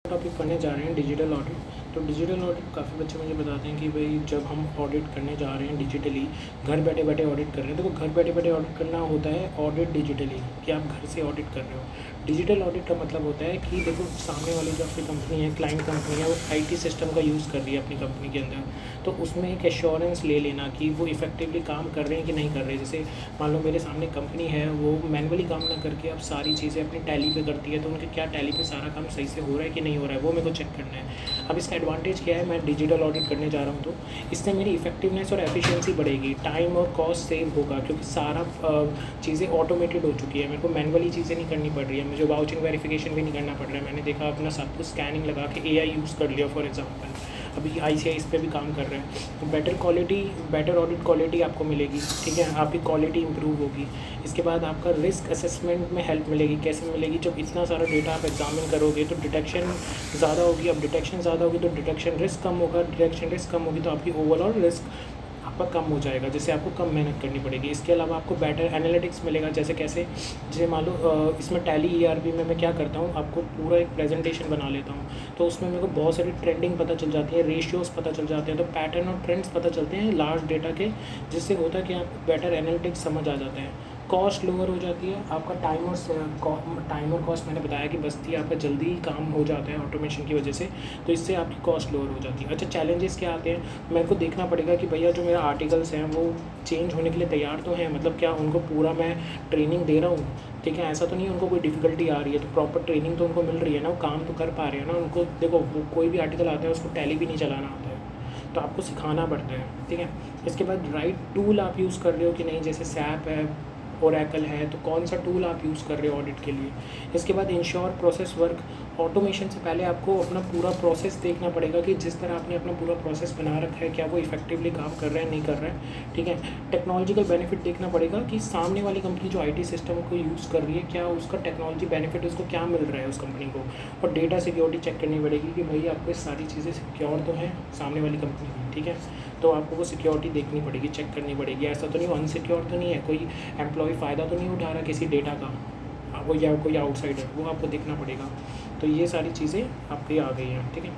Topic पढ़ने जा रहे हैं डिजिटल ऑडिट। तो डिजिटल ऑडिट काफ़ी बच्चे मुझे बताते हैं कि भाई जब हम ऑडिट करने जा रहे हैं डिजिटली, घर बैठे बैठे ऑडिट कर रहे हैं। देखो घर बैठे बैठे ऑडिट करना होता है ऑडिट डिजिटली, कि आप घर से ऑडिट कर रहे हो। डिजिटल ऑडिट का मतलब होता है कि देखो सामने वाली जो आपकी कंपनी है, क्लाइंट कंपनी है, वो आईटी सिस्टम का यूज़ कर रही है अपनी कंपनी के अंदर, तो उसमें एक एश्योरेंस ले लेना कि वो इफेक्टिवली काम कर रहे हैं कि नहीं कर रहे। जैसे मान लो मेरे सामने कंपनी है, वो मैनुअली काम ना करके अब सारी चीज़ें अपनी टैली पे करती है, तो उनके क्या टैली पे सारा काम सही से हो रहा है कि नहीं हो रहा है, वो मेरे को चेक करना है। अब इसका एडवांटेज क्या है, मैं डिजिटल ऑडिट करने जा रहा हूँ तो इससे मेरी इफेक्टिवनेस और एफिशिएंसी बढ़ेगी, टाइम और कॉस्ट सेव होगा, क्योंकि सारा चीज़ें ऑटोमेटेड हो चुकी है। मेरे को मैनुअली चीज़ें नहीं करनी पड़ रही है, मुझे वाउचिंग वेरिफिकेशन भी नहीं करना पड़ रहा है। मैंने देखा अपना सब कुछ स्कैनिंग लगा के एआई यूज़ कर लिया फॉर एग्जांपल। अभी आईसीआई इस पे भी काम कर रहे हैं, तो बेटर ऑडिट क्वालिटी आपको मिलेगी, ठीक है, आपकी क्वालिटी इंप्रूव होगी। इसके बाद आपका रिस्क असेसमेंट में हेल्प मिलेगी। कैसे मिलेगी, जब इतना सारा डेटा आप एग्जामिन करोगे तो डिटेक्शन ज़्यादा होगी। अब डिटेक्शन ज़्यादा होगी तो डिटेक्शन रिस्क कम होगा, डिटेक्शन रिस्क कम होगी तो आपकी ओवरऑल रिस्क आपका कम हो जाएगा, जिससे आपको कम मेहनत करनी पड़ेगी। इसके अलावा आपको बेटर एनालिटिक्स मिलेगा। जैसे कैसे, जैसे मान लो इसमें टैली ईआरपी में मैं क्या करता हूँ, आपको पूरा एक प्रेजेंटेशन बना लेता हूँ, तो उसमें मेरे को बहुत सारी ट्रेंडिंग पता चल जाती है, रेशियोज़ पता चल जाते हैं, तो पैटर्न और ट्रेंड्स पता चलते हैं लार्ज डेटा के, जिससे होता है कि आपको बेटर एनालिटिक्स समझ आ जाते हैं। कॉस्ट लोअर हो जाती है, आपका टाइम और कॉस्ट मैंने बताया कि बचती है, आपका जल्दी काम हो जाता है ऑटोमेशन की वजह से, तो इससे आपकी कॉस्ट लोअर हो जाती है। अच्छा, चैलेंजेस क्या आते हैं, मेरे को देखना पड़ेगा कि भैया जो मेरा आर्टिकल्स हैं वो चेंज होने के लिए तैयार तो हैं, मतलब क्या उनको पूरा मैं ट्रेनिंग दे रहा हूँ, ठीक है, ऐसा तो नहीं उनको कोई डिफ़िकल्टी आ रही है, तो प्रॉपर ट्रेनिंग तो उनको मिल रही है ना, वो काम तो कर पा रहे हैं ना। उनको देखो वो कोई भी आर्टिकल आता है उसको टैली भी नहीं चलाना आता है, तो आपको सिखाना पड़ता है, ठीक है। इसके बाद राइट टूल आप यूज़ कर रहे हो कि नहीं, जैसे सैप है, ओरेकल है, तो कौन सा टूल आप यूज़ कर रहे हो ऑडिट के लिए। इसके बाद इंश्योर प्रोसेस वर्क, ऑटोमेशन से पहले आपको अपना पूरा प्रोसेस देखना पड़ेगा कि जिस तरह आपने अपना पूरा प्रोसेस बना रखा है क्या वो इफेक्टिवली काम कर रहा है नहीं कर रहा है, ठीक है। टेक्नोलॉजिकल बेनिफिट देखना पड़ेगा कि सामने वाली कंपनी जो आईटी सिस्टम को यूज़ कर रही है, क्या उसका टेक्नोलॉजी बेनिफिट उसको क्या मिल रहा है उस कंपनी को। और डेटा सिक्योरिटी चेक करनी पड़ेगी कि भाई आपको सारी चीज़ें सिक्योर तो हैं सामने वाली कंपनी की, ठीक है, तो आपको वो सिक्योरिटी देखनी पड़ेगी, चेक करनी पड़ेगी। ऐसा तो नहीं अनसिक्योर तो नहीं है, कोई एम्प्लॉय फ़ायदा तो नहीं उठा रहा किसी डेटा का, वो या कोई आउटसाइडर, वो आपको देखना पड़ेगा। तो ये सारी चीज़ें आपकी आ गई हैं, ठीक है।